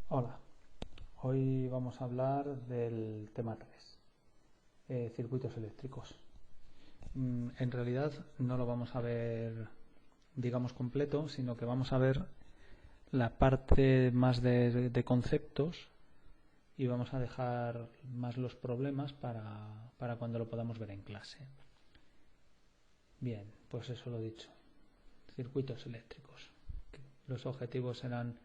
Hola, hoy vamos a hablar del tema 3, circuitos eléctricos. En realidad no lo vamos a ver, digamos, completo, sino que vamos a ver la parte más de conceptos y vamos a dejar más los problemas para cuando lo podamos ver en clase. Bien, pues eso lo dicho, circuitos eléctricos. Los objetivos serán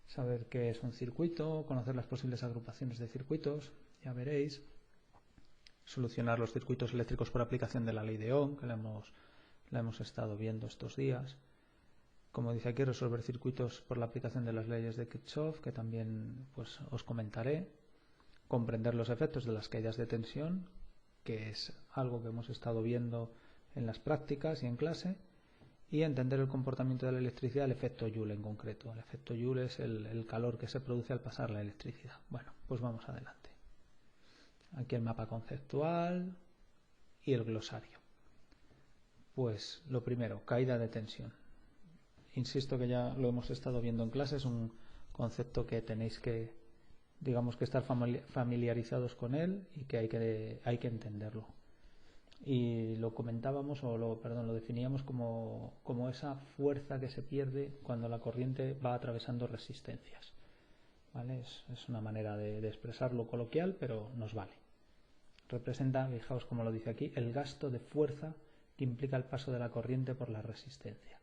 saber qué es un circuito, conocer las posibles agrupaciones de circuitos, ya veréis, solucionar los circuitos eléctricos por aplicación de la ley de Ohm, que la hemos estado viendo estos días. Como dice aquí, resolver circuitos por la aplicación de las leyes de Kirchhoff, que también pues, os comentaré. Comprender los efectos de las caídas de tensión, que es algo que hemos estado viendo en las prácticas y en clase. Y entender el comportamiento de la electricidad, el efecto Joule en concreto. El efecto Joule es el calor que se produce al pasar la electricidad. Bueno, pues vamos adelante. Aquí el mapa conceptual y el glosario. Pues lo primero, caída de tensión. Insisto que ya lo hemos estado viendo en clase, es un concepto que tenéis que, digamos, que estar familiarizados con él y que hay que entenderlo. Y lo comentábamos, lo definíamos como esa fuerza que se pierde cuando la corriente va atravesando resistencias. ¿Vale? Es una manera de expresarlo coloquial, pero nos vale. Representa, fijaos como lo dice aquí, el gasto de fuerza que implica el paso de la corriente por la resistencia.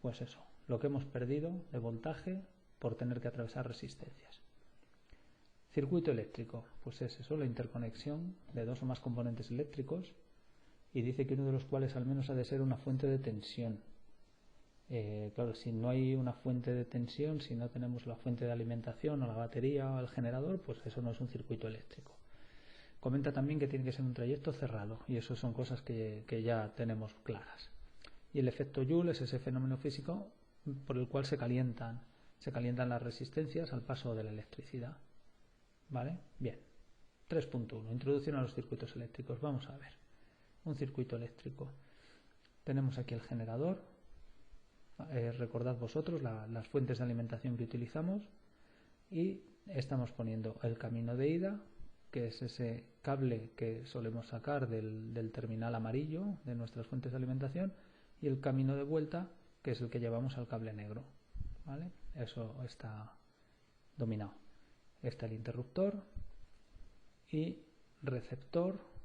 Pues eso, lo que hemos perdido de voltaje por tener que atravesar resistencias. Circuito eléctrico, pues es eso, la interconexión de dos o más componentes eléctricos, y dice que uno de los cuales al menos ha de ser una fuente de tensión. Claro, si no hay una fuente de tensión, si no tenemos la fuente de alimentación o la batería o el generador, pues eso no es un circuito eléctrico. Comenta también que tiene que ser un trayecto cerrado, y eso son cosas que ya tenemos claras. Y el efecto Joule es ese fenómeno físico por el cual se calientan las resistencias al paso de la electricidad. ¿Vale? Bien. 3.1. Introducción a los circuitos eléctricos. Vamos a ver. Un circuito eléctrico. Tenemos aquí el generador. Recordad vosotros las fuentes de alimentación que utilizamos. Y estamos poniendo el camino de ida, que es ese cable que solemos sacar del terminal amarillo de nuestras fuentes de alimentación, y el camino de vuelta, que es el que llevamos al cable negro. ¿Vale? Eso está dominado. Está el interruptor y receptor,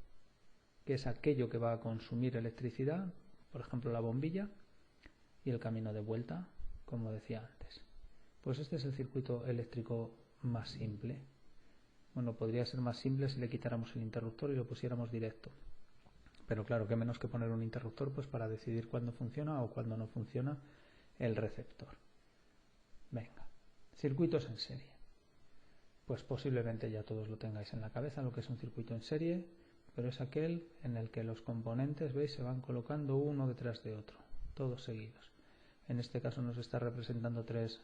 que es aquello que va a consumir electricidad, por ejemplo la bombilla, y el camino de vuelta, como decía antes. Pues este es el circuito eléctrico más simple. Bueno, podría ser más simple si le quitáramos el interruptor y lo pusiéramos directo. Pero claro, que menos que poner un interruptor pues para decidir cuándo funciona o cuándo no funciona el receptor. Venga, circuitos en serie. Pues posiblemente ya todos lo tengáis en la cabeza lo que es un circuito en serie, pero es aquel en el que los componentes, veis, se van colocando uno detrás de otro, todos seguidos. En este caso nos está representando tres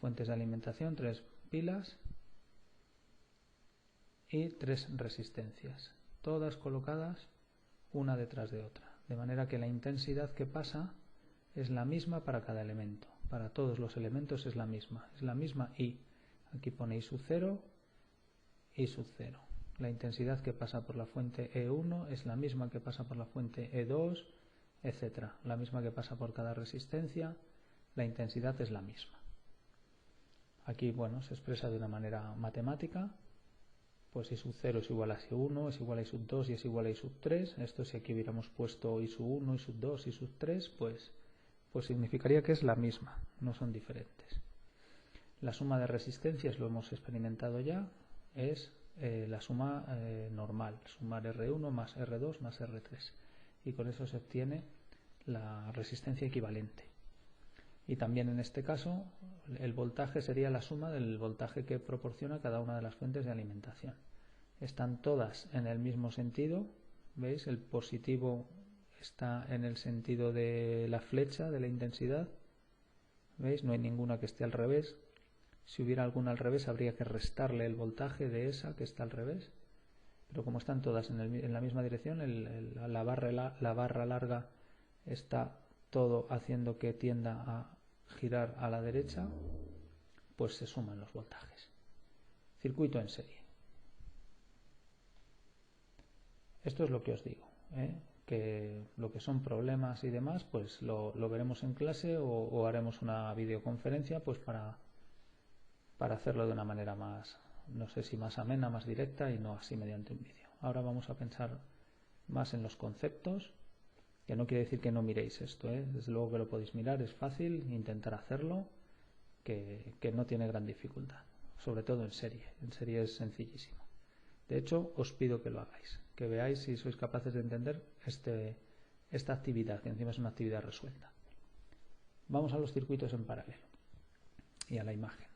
fuentes de alimentación, tres pilas y tres resistencias, todas colocadas una detrás de otra, de manera que la intensidad que pasa es la misma para cada elemento, para todos los elementos es la misma I. Aquí pone I sub 0 y sub 0. La intensidad que pasa por la fuente E1 es la misma que pasa por la fuente E2, etc. La misma que pasa por cada resistencia, la intensidad es la misma. Aquí, bueno, se expresa de una manera matemática. Pues I sub 0 es igual a I1, es igual a I sub 2 y es igual a I sub 3. Esto si aquí hubiéramos puesto I sub 1, I sub 2, I sub 3, pues significaría que es la misma, no son diferentes. La suma de resistencias, lo hemos experimentado ya, es la suma normal, sumar R1 más R2 más R3. Y con eso se obtiene la resistencia equivalente. Y también en este caso el voltaje sería la suma del voltaje que proporciona cada una de las fuentes de alimentación. Están todas en el mismo sentido, ¿veis? El positivo está en el sentido de la flecha de la intensidad, ¿veis? No hay ninguna que esté al revés. Si hubiera alguna al revés habría que restarle el voltaje de esa que está al revés, pero como están todas en la misma dirección, la barra larga está todo haciendo que tienda a girar a la derecha, pues se suman los voltajes. Circuito en serie. Esto es lo que os digo, que lo que son problemas y demás, pues lo veremos en clase o haremos una videoconferencia pues para hacerlo de una manera más, no sé si más amena, más directa y no así mediante un vídeo. Ahora vamos a pensar más en los conceptos, que no quiere decir que no miréis esto, desde luego que lo podéis mirar, es fácil intentar hacerlo, que no tiene gran dificultad, sobre todo en serie es sencillísimo. De hecho, os pido que lo hagáis, que veáis si sois capaces de entender esta actividad, que encima es una actividad resuelta. Vamos a los circuitos en paralelo y a la imagen,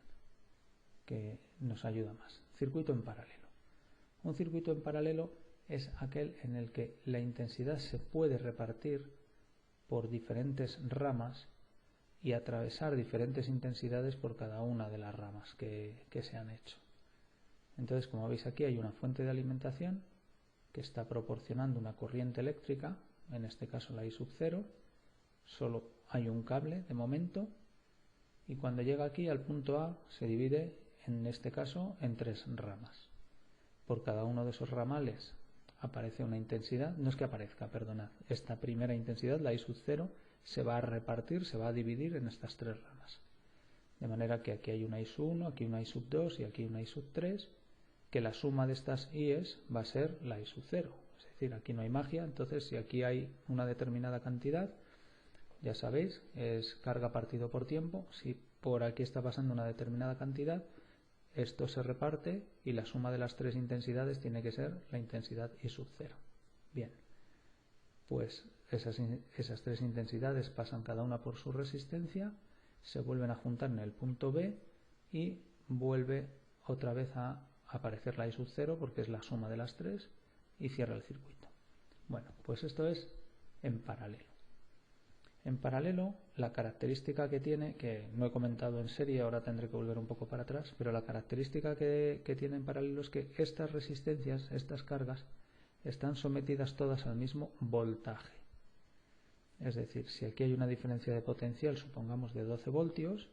que nos ayuda más. Circuito en paralelo. Un circuito en paralelo es aquel en el que la intensidad se puede repartir por diferentes ramas y atravesar diferentes intensidades por cada una de las ramas que se han hecho. Entonces, como veis aquí, hay una fuente de alimentación que está proporcionando una corriente eléctrica, en este caso la I sub 0, solo hay un cable de momento, y cuando llega aquí al punto A se divide, en este caso, en 3 ramas. Por cada uno de esos ramales aparece una intensidad, no es que aparezca, perdonad, esta primera intensidad, la I sub 0, se va a repartir, se va a dividir en estas 3 ramas. De manera que aquí hay una I sub 1, aquí una I sub 2 y aquí una I sub 3, que la suma de estas I's va a ser la I sub 0. Es decir, aquí no hay magia, entonces si aquí hay una determinada cantidad, ya sabéis, es carga partido por tiempo. Si por aquí está pasando una determinada cantidad, esto se reparte y la suma de las 3 intensidades tiene que ser la intensidad I sub 0. Bien, pues esas 3 intensidades pasan cada una por su resistencia, se vuelven a juntar en el punto B y vuelve otra vez a aparecer la I sub 0 porque es la suma de las 3 y cierra el circuito. Bueno, pues esto es en paralelo. En paralelo, la característica que tiene, que no he comentado en serie, ahora tendré que volver un poco para atrás, pero la característica que tiene en paralelo es que estas resistencias, estas cargas, están sometidas todas al mismo voltaje. Es decir, si aquí hay una diferencia de potencial, supongamos de 12 voltios,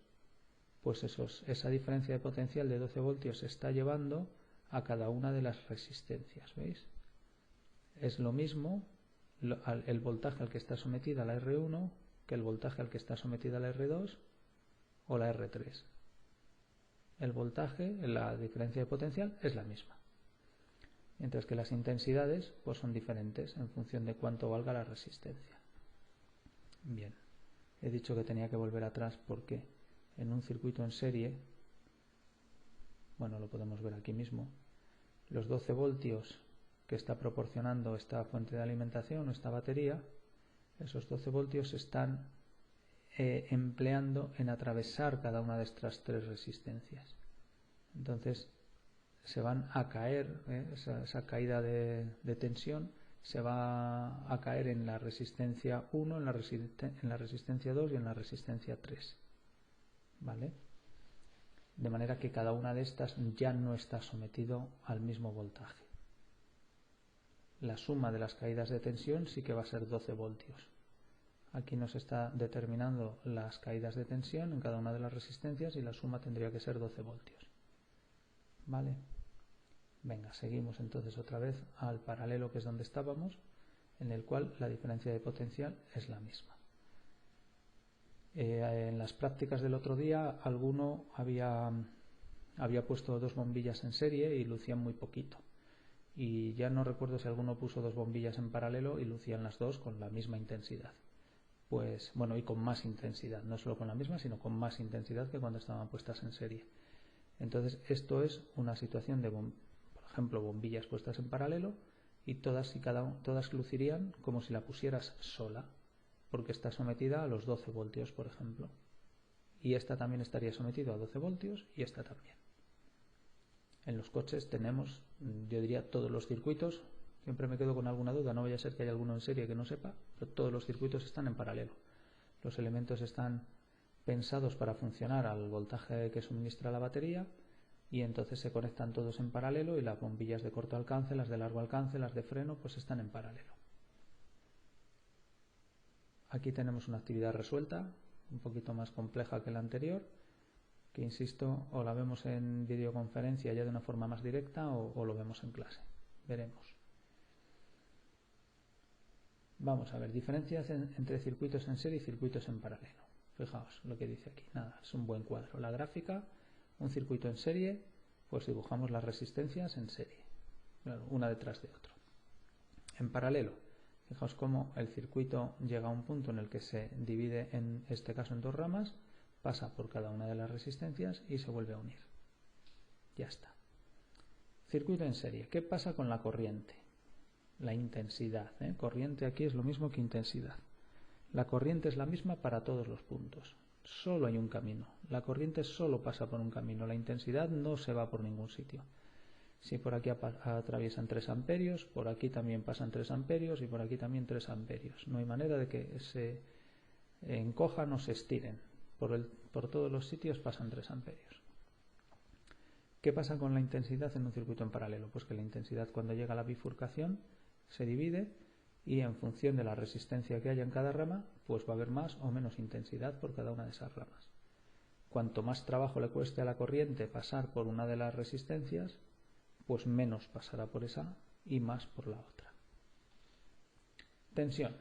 pues esa diferencia de potencial de 12 voltios se está llevando a cada una de las resistencias, ¿veis? Es lo mismo el voltaje al que está sometida la R1 que el voltaje al que está sometida la R2 o la R3. El voltaje, la diferencia de potencial, es la misma. Mientras que las intensidades pues son diferentes en función de cuánto valga la resistencia. Bien, he dicho que tenía que volver atrás porque en un circuito en serie, bueno, lo podemos ver aquí mismo, los 12 voltios que está proporcionando esta fuente de alimentación o esta batería, esos 12 voltios se están empleando en atravesar cada una de estas 3 resistencias. Entonces se van a caer, esa caída de tensión se va a caer en la resistencia 1, en la resistencia 2 y en la resistencia 3. ¿Vale? De manera que cada una de estas ya no está sometido al mismo voltaje. La suma de las caídas de tensión sí que va a ser 12 voltios. Aquí nos está determinando las caídas de tensión en cada una de las resistencias y la suma tendría que ser 12 voltios. ¿Vale? Venga, seguimos entonces otra vez al paralelo, que es donde estábamos, en el cual la diferencia de potencial es la misma. En las prácticas del otro día alguno había puesto 2 bombillas en serie y lucían muy poquito. Y ya no recuerdo si alguno puso 2 bombillas en paralelo y lucían las 2 con la misma intensidad. Pues bueno, y con más intensidad, no solo con la misma, sino con más intensidad que cuando estaban puestas en serie. Entonces esto es una situación de, por ejemplo, bombillas puestas en paralelo y todas lucirían como si la pusieras sola, porque está sometida a los 12 voltios, por ejemplo. Y esta también estaría sometida a 12 voltios y esta también. En los coches tenemos, yo diría, todos los circuitos. Siempre me quedo con alguna duda, no vaya a ser que haya alguno en serie que no sepa, pero todos los circuitos están en paralelo. Los elementos están pensados para funcionar al voltaje que suministra la batería y entonces se conectan todos en paralelo y las bombillas de corto alcance, las de largo alcance, las de freno, pues están en paralelo. Aquí tenemos una actividad resuelta, un poquito más compleja que la anterior, que insisto, o la vemos en videoconferencia ya de una forma más directa o lo vemos en clase. Veremos. Vamos a ver, diferencias entre circuitos en serie y circuitos en paralelo. Fijaos lo que dice aquí. Nada, es un buen cuadro. La gráfica, un circuito en serie, pues dibujamos las resistencias en serie, claro, una detrás de otro. En paralelo, fijaos cómo el circuito llega a un punto en el que se divide, en este caso en dos ramas, pasa por cada una de las resistencias y se vuelve a unir. Ya está. Circuito en serie. ¿Qué pasa con la corriente? La intensidad. Corriente aquí es lo mismo que intensidad. La corriente es la misma para todos los puntos. Solo hay un camino. La corriente solo pasa por un camino. La intensidad no se va por ningún sitio. Si por aquí atraviesan 3 amperios, por aquí también pasan 3 amperios y por aquí también 3 amperios. No hay manera de que se encojan o se estiren. Por todos los sitios pasan 3 amperios. ¿Qué pasa con la intensidad en un circuito en paralelo? Pues que la intensidad cuando llega a la bifurcación se divide y en función de la resistencia que haya en cada rama, pues va a haber más o menos intensidad por cada una de esas ramas. Cuanto más trabajo le cueste a la corriente pasar por una de las resistencias, pues menos pasará por esa y más por la otra. Tensión.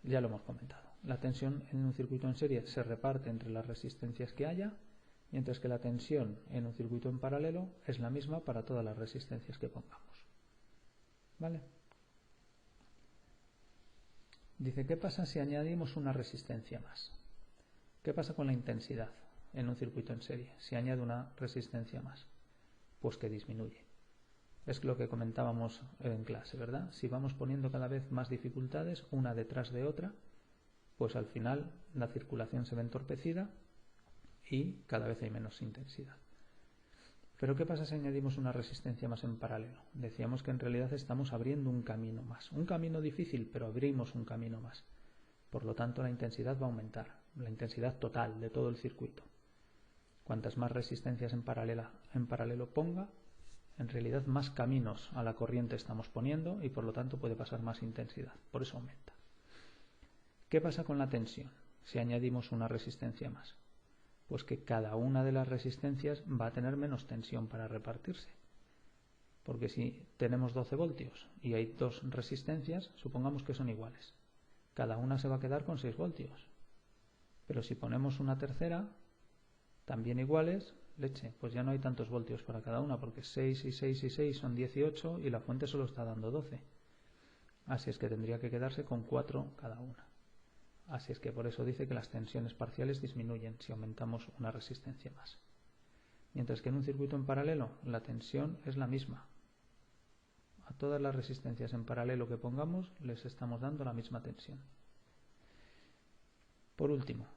Ya lo hemos comentado. La tensión en un circuito en serie se reparte entre las resistencias que haya, mientras que la tensión en un circuito en paralelo es la misma para todas las resistencias que pongamos. ¿Vale? Dice, ¿qué pasa si añadimos una resistencia más? ¿Qué pasa con la intensidad en un circuito en serie si añade una resistencia más? Pues que disminuye. Es lo que comentábamos en clase, ¿verdad? Si vamos poniendo cada vez más dificultades, una detrás de otra, pues al final la circulación se ve entorpecida y cada vez hay menos intensidad. Pero ¿qué pasa si añadimos una resistencia más en paralelo? Decíamos que en realidad estamos abriendo un camino más. Un camino difícil, pero abrimos un camino más. Por lo tanto, la intensidad va a aumentar, la intensidad total de todo el circuito. Cuantas más resistencias en paralelo ponga, en realidad más caminos a la corriente estamos poniendo y por lo tanto puede pasar más intensidad. Por eso aumenta. ¿Qué pasa con la tensión si añadimos una resistencia más? Pues que cada una de las resistencias va a tener menos tensión para repartirse. Porque si tenemos 12 voltios y hay dos resistencias, supongamos que son iguales. Cada una se va a quedar con 6 voltios. Pero si ponemos una tercera, también iguales, leche, pues ya no hay tantos voltios para cada una, porque 6 y 6 y 6 son 18 y la fuente solo está dando 12. Así es que tendría que quedarse con 4 cada una. Así es que por eso dice que las tensiones parciales disminuyen si aumentamos una resistencia más. Mientras que en un circuito en paralelo la tensión es la misma. A todas las resistencias en paralelo que pongamos les estamos dando la misma tensión. Por último,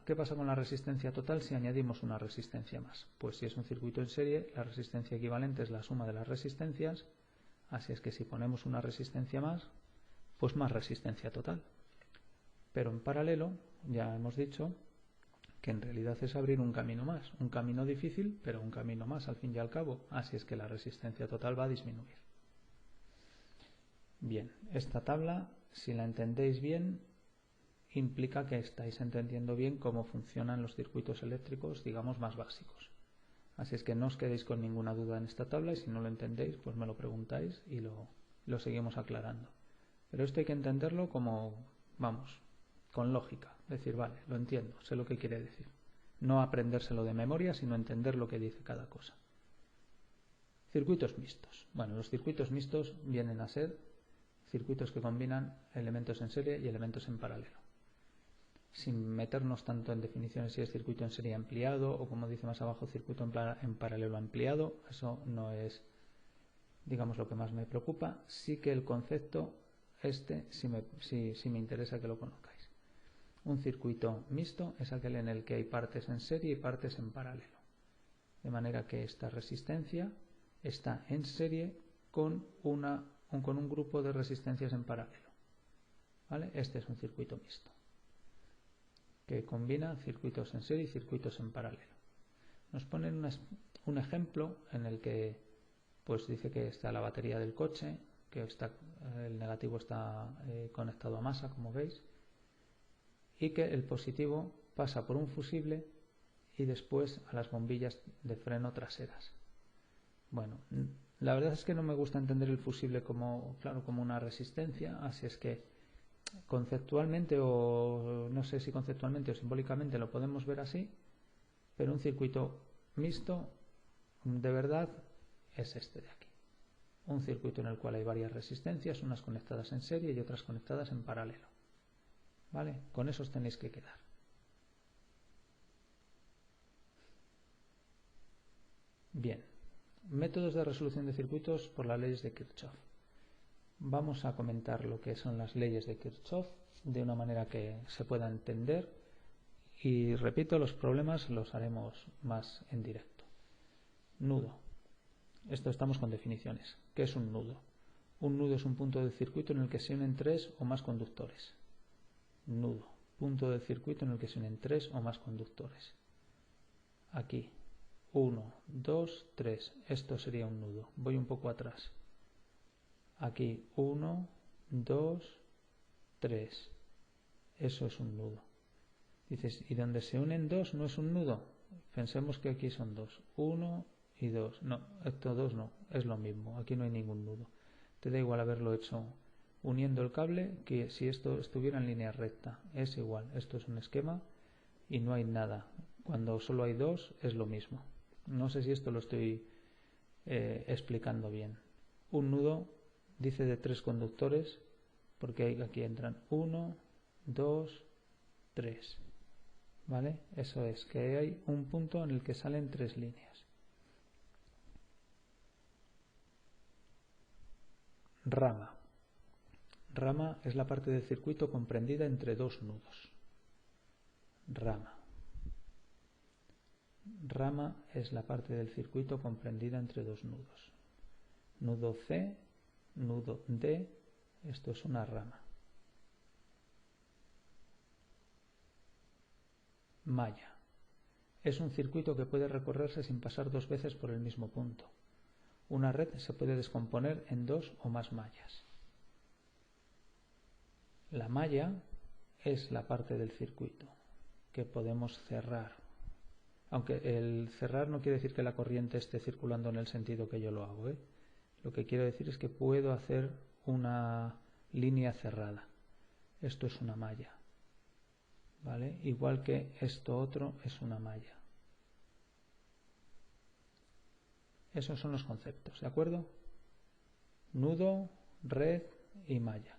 ¿qué pasa con la resistencia total si añadimos una resistencia más? Pues si es un circuito en serie, la resistencia equivalente es la suma de las resistencias, así es que si ponemos una resistencia más, pues más resistencia total. Pero en paralelo, ya hemos dicho que en realidad es abrir un camino más, un camino difícil, pero un camino más al fin y al cabo, así es que la resistencia total va a disminuir. Bien, esta tabla, si la entendéis bien, implica que estáis entendiendo bien cómo funcionan los circuitos eléctricos, digamos, más básicos. Así es que no os quedéis con ninguna duda en esta tabla y si no lo entendéis, pues me lo preguntáis y lo seguimos aclarando. Pero esto hay que entenderlo como, vamos, con lógica. Decir, vale, lo entiendo, sé lo que quiere decir. No aprendérselo de memoria, sino entender lo que dice cada cosa. Circuitos mixtos. Bueno, los circuitos mixtos vienen a ser circuitos que combinan elementos en serie y elementos en paralelo. Sin meternos tanto en definiciones si es circuito en serie ampliado o, como dice más abajo, circuito en paralelo ampliado, eso no es, digamos, lo que más me preocupa. Sí que el concepto sí me interesa que lo conozcáis. Un circuito mixto es aquel en el que hay partes en serie y partes en paralelo. De manera que esta resistencia está en serie con un grupo de resistencias en paralelo. ¿Vale? Este es un circuito mixto, que combina circuitos en serie y circuitos en paralelo. Nos ponen un ejemplo en el que pues dice que está la batería del coche, que el negativo está conectado a masa, como veis, y que el positivo pasa por un fusible y después a las bombillas de freno traseras. Bueno, la verdad es que no me gusta entender el fusible como, claro, como una resistencia, así es que conceptualmente, o no sé si conceptualmente o simbólicamente lo podemos ver así, pero un circuito mixto de verdad es este de aquí. Un circuito en el cual hay varias resistencias, unas conectadas en serie y otras conectadas en paralelo. ¿Vale? Con eso os tenéis que quedar. Bien. Métodos de resolución de circuitos por las leyes de Kirchhoff. Vamos a comentar lo que son las leyes de Kirchhoff de una manera que se pueda entender y repito, los problemas los haremos más en directo. Nudo. Esto estamos con definiciones. ¿Qué es un nudo? Un nudo es un punto del circuito en el que se unen tres o más conductores. Nudo. Punto del circuito en el que se unen tres o más conductores. Aquí. 1, 2, 3. Esto sería un nudo. Voy un poco atrás. Aquí 1, 2, 3. Eso es un nudo. Dices, ¿y donde se unen dos no es un nudo? Pensemos que aquí son dos. 1 y 2. No, estos dos no. Es lo mismo. Aquí no hay ningún nudo. Te da igual haberlo hecho uniendo el cable que si esto estuviera en línea recta. Es igual. Esto es un esquema y no hay nada. Cuando solo hay dos es lo mismo. No sé si esto lo estoy explicando bien. Un nudo dice de tres conductores porque aquí entran 1, 2, 3. ¿Vale? Eso es, que hay un punto en el que salen tres líneas. Rama. Rama es la parte del circuito comprendida entre dos nudos. Rama. Rama es la parte del circuito comprendida entre dos nudos. Nudo C, nudo D, esto es una rama. Malla. Es un circuito que puede recorrerse sin pasar dos veces por el mismo punto. Una red se puede descomponer en dos o más mallas. La malla es la parte del circuito que podemos cerrar. Aunque el cerrar no quiere decir que la corriente esté circulando en el sentido que yo lo hago, ¿eh? Lo que quiero decir es que puedo hacer una línea cerrada. Esto es una malla, ¿vale? Igual que esto otro es una malla. Esos son los conceptos, ¿de acuerdo? Nudo, red y malla.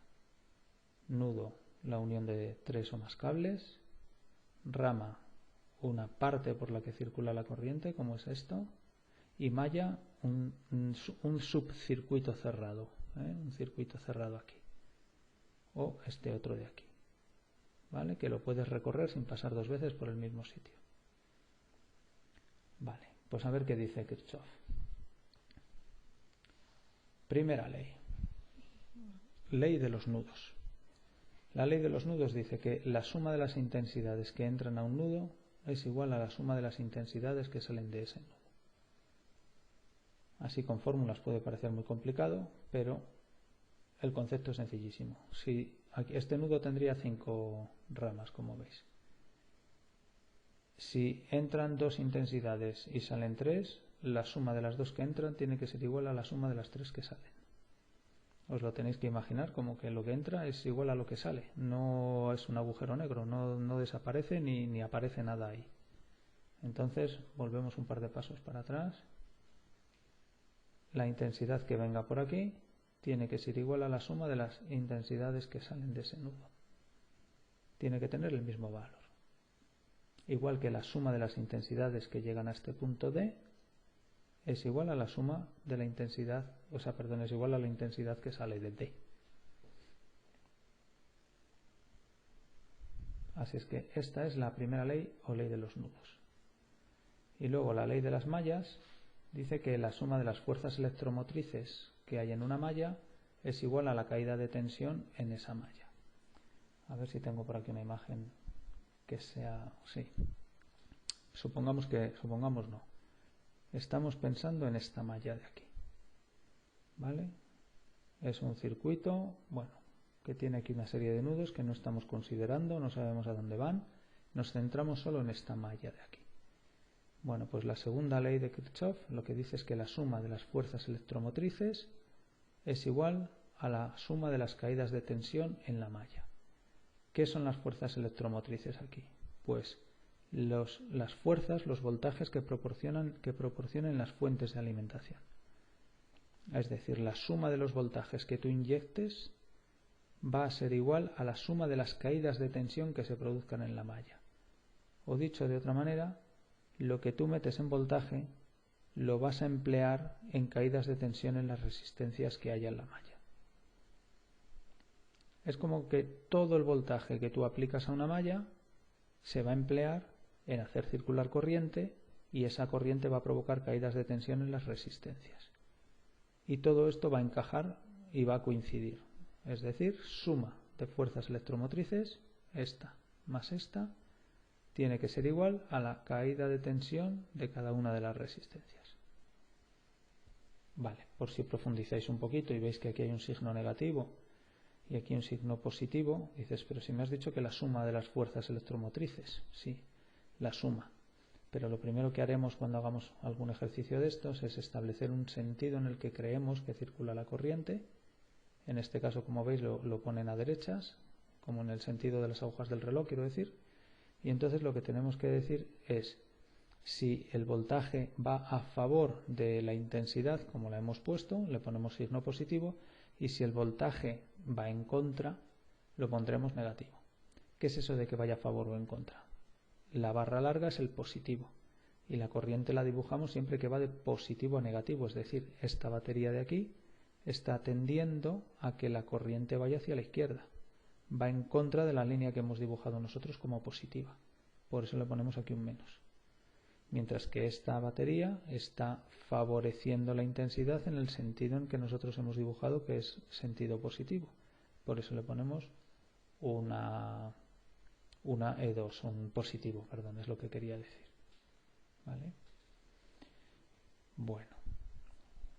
Nudo, la unión de tres o más cables. Rama, una parte por la que circula la corriente, como es esto. Y malla, un subcircuito cerrado, un circuito cerrado aquí. O este otro de aquí, ¿vale? Que lo puedes recorrer sin pasar dos veces por el mismo sitio. Vale, pues a ver qué dice Kirchhoff. Primera ley. Ley de los nudos. La ley de los nudos dice que la suma de las intensidades que entran a un nudo es igual a la suma de las intensidades que salen de ese nudo. Así con fórmulas puede parecer muy complicado, pero el concepto es sencillísimo. Si aquí, este nudo tendría 5 ramas, como veis. Si entran dos intensidades y salen 3, la suma de las dos que entran tiene que ser igual a la suma de las 3 que salen. Os lo tenéis que imaginar como que lo que entra es igual a lo que sale. No es un agujero negro, no desaparece ni aparece nada ahí. Entonces volvemos un par de pasos para atrás. La intensidad que venga por aquí tiene que ser igual a la suma de las intensidades que salen de ese nudo. Tiene que tener el mismo valor. Igual que la suma de las intensidades que llegan a este punto D es igual a la suma de la intensidad, es igual a la intensidad que sale de D. Así es que esta es la primera ley o ley de los nudos. Y luego la ley de las mallas dice que la suma de las fuerzas electromotrices que hay en una malla es igual a la caída de tensión en esa malla. A ver si tengo por aquí una imagen que sea... Sí. Supongamos no. Estamos pensando en esta malla de aquí. ¿Vale? Es un circuito, bueno, que tiene aquí una serie de nudos que no estamos considerando, no sabemos a dónde van. Nos centramos solo en esta malla de aquí. Bueno, pues la segunda ley de Kirchhoff lo que dice es que la suma de las fuerzas electromotrices es igual a la suma de las caídas de tensión en la malla. ¿Qué son las fuerzas electromotrices aquí? Pues las fuerzas, los voltajes que proporcionan las fuentes de alimentación. Es decir, la suma de los voltajes que tú inyectes va a ser igual a la suma de las caídas de tensión que se produzcan en la malla. O dicho de otra manera, lo que tú metes en voltaje lo vas a emplear en caídas de tensión en las resistencias que haya en la malla. Es como que todo el voltaje que tú aplicas a una malla se va a emplear en hacer circular corriente y esa corriente va a provocar caídas de tensión en las resistencias. Y todo esto va a encajar y va a coincidir. Es decir, suma de fuerzas electromotrices, esta más esta, tiene que ser igual a la caída de tensión de cada una de las resistencias. Vale, por si profundizáis un poquito y veis que aquí hay un signo negativo y aquí un signo positivo, dices, pero si me has dicho que la suma de las fuerzas electromotrices, sí, la suma. Pero lo primero que haremos cuando hagamos algún ejercicio de estos es establecer un sentido en el que creemos que circula la corriente. En este caso, como veis, lo ponen a derechas, como en el sentido de las agujas del reloj, quiero decir. Y entonces lo que tenemos que decir es si el voltaje va a favor de la intensidad, como la hemos puesto, le ponemos signo positivo, y si el voltaje va en contra, lo pondremos negativo. ¿Qué es eso de que vaya a favor o en contra? La barra larga es el positivo y la corriente la dibujamos siempre que va de positivo a negativo, es decir, esta batería de aquí está tendiendo a que la corriente vaya hacia la izquierda, va en contra de la línea que hemos dibujado nosotros como positiva, por eso le ponemos aquí un menos, mientras que esta batería está favoreciendo la intensidad en el sentido en que nosotros hemos dibujado, que es sentido positivo, por eso le ponemos una E2, un positivo, perdón, es lo que quería decir. ¿Vale? Bueno,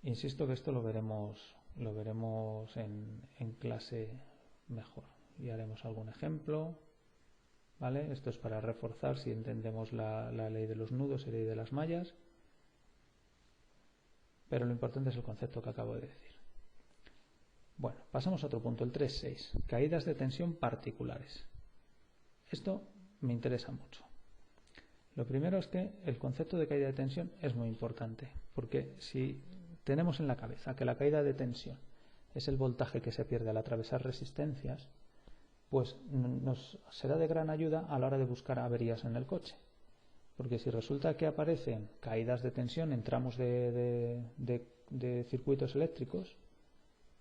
insisto que esto lo veremos en clase mejor y haremos algún ejemplo. ¿Vale? Esto es para reforzar si entendemos la ley de los nudos y la ley de las mallas, pero lo importante es el concepto que acabo de decir. Bueno, pasamos a otro punto, el 3.6, caídas de tensión particulares. Esto me interesa mucho. Lo primero es que el concepto de caída de tensión es muy importante, porque si tenemos en la cabeza que la caída de tensión es el voltaje que se pierde al atravesar resistencias, pues nos será de gran ayuda a la hora de buscar averías en el coche. Porque si resulta que aparecen caídas de tensión en tramos de circuitos eléctricos,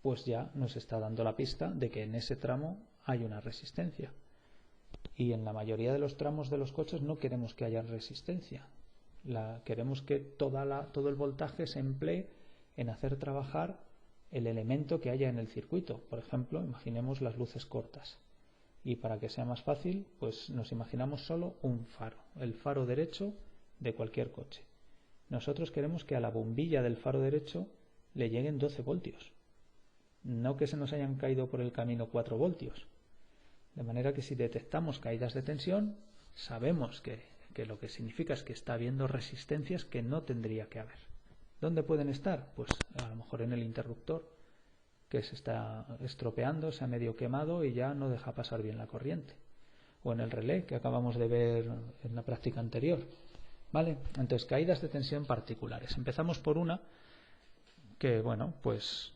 pues ya nos está dando la pista de que en ese tramo hay una resistencia. Y en la mayoría de los tramos de los coches no queremos que haya resistencia. Queremos que todo el voltaje se emplee en hacer trabajar el elemento que haya en el circuito. Por ejemplo, imaginemos las luces cortas. Y para que sea más fácil, pues nos imaginamos solo un faro, el faro derecho de cualquier coche. Nosotros queremos que a la bombilla del faro derecho le lleguen 12 voltios. No que se nos hayan caído por el camino 4 voltios. De manera que si detectamos caídas de tensión, sabemos que lo que significa es que está habiendo resistencias que no tendría que haber. ¿Dónde pueden estar? Pues a lo mejor en el interruptor, que se está estropeando, se ha medio quemado y ya no deja pasar bien la corriente. O en el relé, que acabamos de ver en la práctica anterior. ¿Vale? Entonces, caídas de tensión particulares. Empezamos por una que, bueno, pues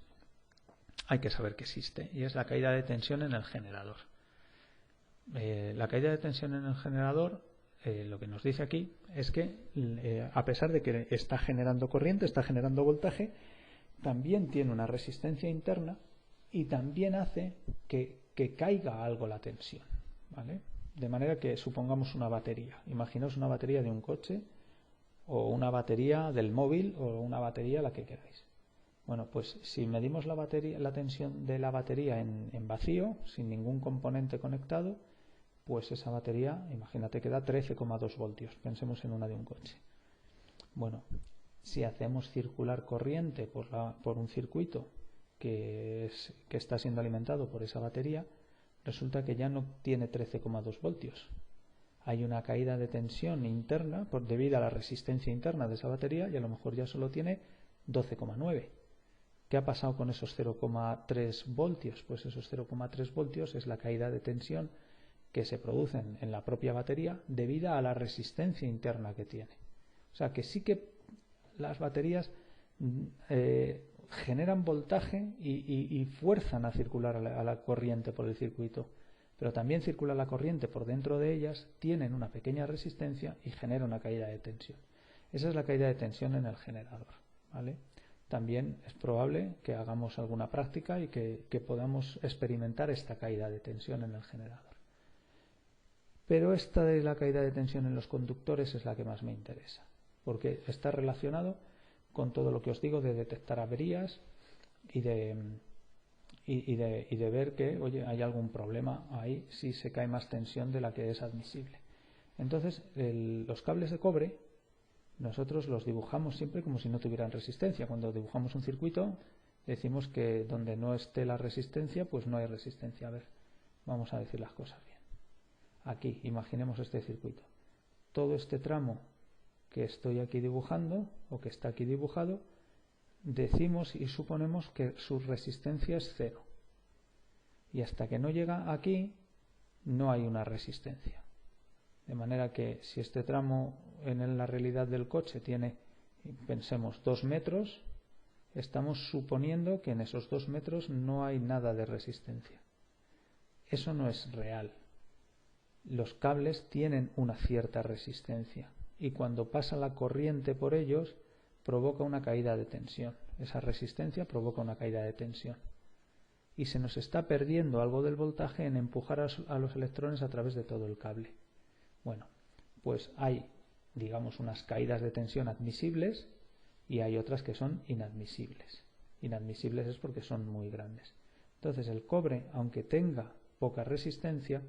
hay que saber que existe, y es la caída de tensión en el generador. La caída de tensión en el generador, lo que nos dice aquí es que a pesar de que está generando corriente, está generando voltaje, también tiene una resistencia interna y también hace que caiga algo la tensión, ¿vale? De manera que supongamos una batería. Imaginaos una batería de un coche o una batería del móvil o una batería, la que queráis. Bueno, pues si medimos la tensión de la batería en vacío, sin ningún componente conectado, pues esa batería, imagínate que da 13,2 voltios. Pensemos en una de un coche. Bueno, si hacemos circular corriente por un circuito que está siendo alimentado por esa batería, resulta que ya no tiene 13,2 voltios. hay una caída de tensión interna debido a la resistencia interna de esa batería y a lo mejor ya solo tiene 12,9. ¿Qué ha pasado con esos 0,3 voltios? Pues esos 0,3 voltios es la caída de tensión que se producen en la propia batería debido a la resistencia interna que tiene. O sea que sí que las baterías generan voltaje y fuerzan a circular a la corriente por el circuito, pero también circula la corriente por dentro de ellas, tienen una pequeña resistencia y genera una caída de tensión. Esa es la caída de tensión en el generador, ¿vale? También es probable que hagamos alguna práctica y que podamos experimentar esta caída de tensión en el generador. Pero esta de la caída de tensión en los conductores es la que más me interesa, porque está relacionado con todo lo que os digo de detectar averías y de ver que, oye, hay algún problema ahí si se cae más tensión de la que es admisible. Entonces, los cables de cobre nosotros los dibujamos siempre como si no tuvieran resistencia. Cuando dibujamos un circuito decimos que donde no esté la resistencia, pues no hay resistencia. A ver, vamos a decir las cosas bien. Aquí, imaginemos este circuito. Todo este tramo que estoy aquí dibujando, o que está aquí dibujado, decimos y suponemos que su resistencia es 0. Y hasta que no llega aquí, no hay una resistencia. De manera que si este tramo en la realidad del coche tiene, pensemos, 2 metros, estamos suponiendo que en esos 2 metros no hay nada de resistencia. Eso no es real. Los cables tienen una cierta resistencia y cuando pasa la corriente por ellos provoca una caída de tensión. Esa resistencia provoca una caída de tensión. Y se nos está perdiendo algo del voltaje en empujar a los electrones a través de todo el cable. Bueno, pues hay, digamos, unas caídas de tensión admisibles y hay otras que son inadmisibles. Inadmisibles es porque son muy grandes. Entonces el cobre, aunque tenga poca resistencia,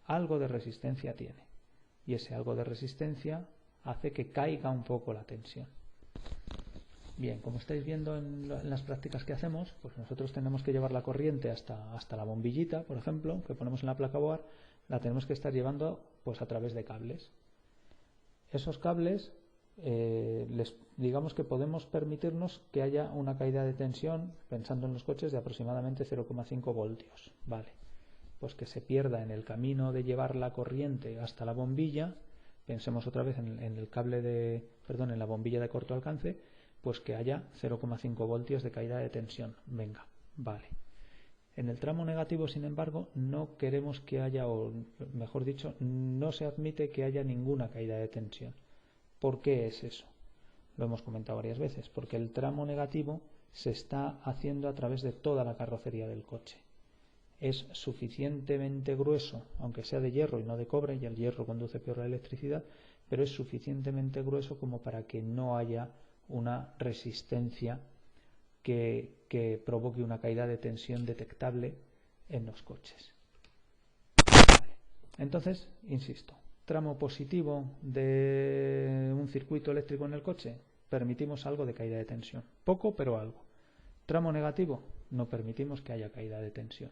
algo de resistencia tiene. Y ese algo de resistencia hace que caiga un poco la tensión. Bien, como estáis viendo en las prácticas que hacemos, pues nosotros tenemos que llevar la corriente hasta la bombillita, por ejemplo, que ponemos en la placa board, la tenemos que estar llevando pues a través de cables. Esos cables, digamos que podemos permitirnos que haya una caída de tensión, pensando en los coches, de aproximadamente 0,5 voltios. Vale, pues que se pierda en el camino de llevar la corriente hasta la bombilla, pensemos otra vez en el cable en la bombilla de corto alcance, pues que haya 0,5 voltios de caída de tensión. Venga, vale. En el tramo negativo, sin embargo, no queremos que haya, o mejor dicho, no se admite que haya ninguna caída de tensión. ¿Por qué es eso? Lo hemos comentado varias veces, porque el tramo negativo se está haciendo a través de toda la carrocería del coche. Es suficientemente grueso, aunque sea de hierro y no de cobre, y el hierro conduce peor la electricidad, pero es suficientemente grueso como para que no haya una resistencia que provoque una caída de tensión detectable en los coches. Vale. Entonces, insisto, tramo positivo de un circuito eléctrico en el coche, permitimos algo de caída de tensión. Poco, pero algo. Tramo negativo, no permitimos que haya caída de tensión.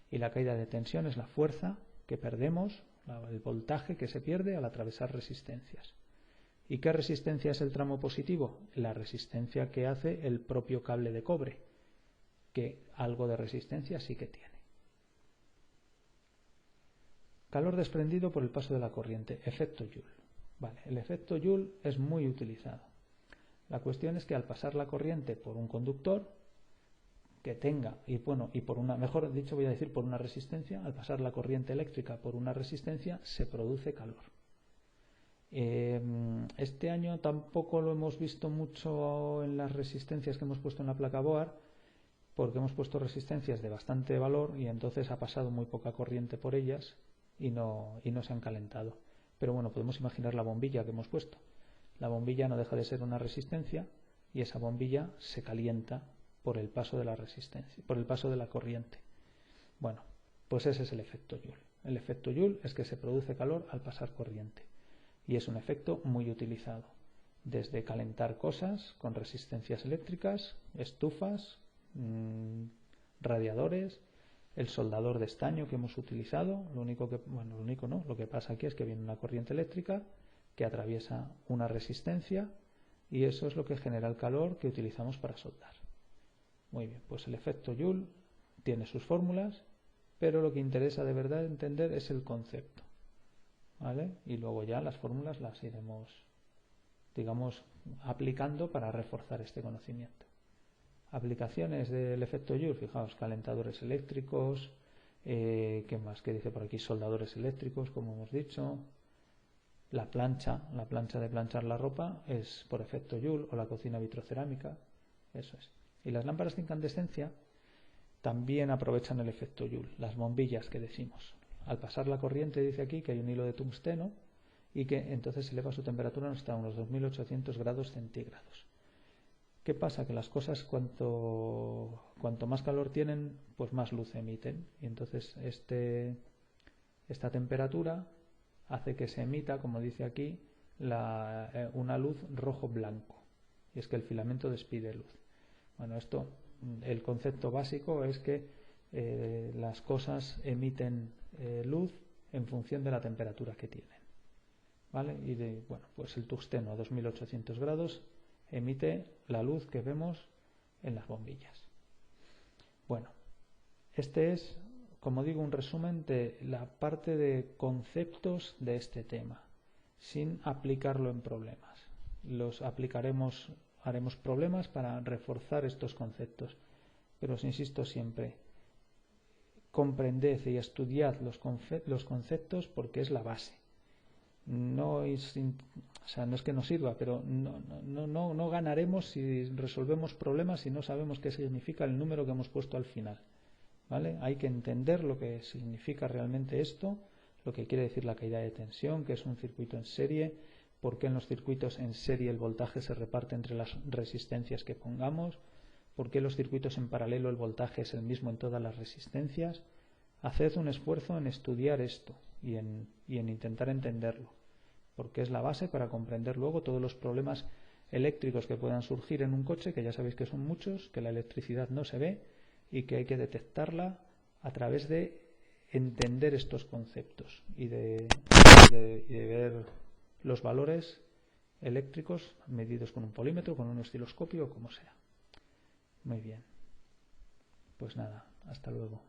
Y la caída de tensión es la fuerza que perdemos, el voltaje que se pierde al atravesar resistencias. ¿Y qué resistencia es el tramo positivo? La resistencia que hace el propio cable de cobre, que algo de resistencia sí que tiene. Calor desprendido por el paso de la corriente, efecto Joule. Vale, el efecto Joule es muy utilizado. La cuestión es que al pasar la corriente por un conductor que tenga, mejor dicho voy a decir por una resistencia, al pasar la corriente eléctrica por una resistencia se produce calor. Este año tampoco lo hemos visto mucho en las resistencias que hemos puesto en la placa board, porque hemos puesto resistencias de bastante valor y entonces ha pasado muy poca corriente por ellas y no se han calentado. Pero bueno, podemos imaginar la bombilla que hemos puesto. La bombilla no deja de ser una resistencia y esa bombilla se calienta por el paso de la resistencia, por el paso de la corriente. Bueno, pues ese es el efecto Joule. El efecto Joule es que se produce calor al pasar corriente. Y es un efecto muy utilizado, desde calentar cosas con resistencias eléctricas, estufas, radiadores, el soldador de estaño que hemos utilizado. Lo único no, lo que pasa aquí es que viene una corriente eléctrica que atraviesa una resistencia y eso es lo que genera el calor que utilizamos para soldar. Muy bien, pues el efecto Joule tiene sus fórmulas, pero lo que interesa de verdad entender es el concepto, ¿vale? Y luego ya las fórmulas las iremos, digamos, aplicando para reforzar este conocimiento. Aplicaciones del efecto Joule, fijaos, calentadores eléctricos, ¿qué más? ¿Qué dice por aquí? Soldadores eléctricos, como hemos dicho. La plancha de planchar la ropa es por efecto Joule, o la cocina vitrocerámica, eso es. Y las lámparas de incandescencia también aprovechan el efecto Joule, las bombillas que decimos. Al pasar la corriente, dice aquí que hay un hilo de tungsteno y que entonces eleva su temperatura hasta unos 2800 grados centígrados. ¿Qué pasa? Que las cosas cuanto más calor tienen, pues más luz emiten. Y entonces esta temperatura hace que se emita, como dice aquí, una luz rojo-blanco. Y es que el filamento despide luz. Bueno, el concepto básico es que las cosas emiten luz en función de la temperatura que tienen, ¿vale? Y pues el tungsteno a 2800 grados emite la luz que vemos en las bombillas. Bueno, este es, como digo, un resumen de la parte de conceptos de este tema, sin aplicarlo en problemas. Haremos problemas para reforzar estos conceptos, pero os insisto siempre, comprended y estudiad los conceptos porque es la base. No es que no sirva, pero no ganaremos si resolvemos problemas si no sabemos qué significa el número que hemos puesto al final, ¿vale? Hay que entender lo que significa realmente esto, lo que quiere decir la caída de tensión, que es un circuito en serie, por qué en los circuitos en serie el voltaje se reparte entre las resistencias que pongamos, por qué los circuitos en paralelo el voltaje es el mismo en todas las resistencias. Haced un esfuerzo en estudiar esto y en intentar entenderlo, porque es la base para comprender luego todos los problemas eléctricos que puedan surgir en un coche, que ya sabéis que son muchos, que la electricidad no se ve y que hay que detectarla a través de entender estos conceptos y de ver los valores eléctricos medidos con un polímetro, con un osciloscopio o como sea. Muy bien. Pues nada, hasta luego.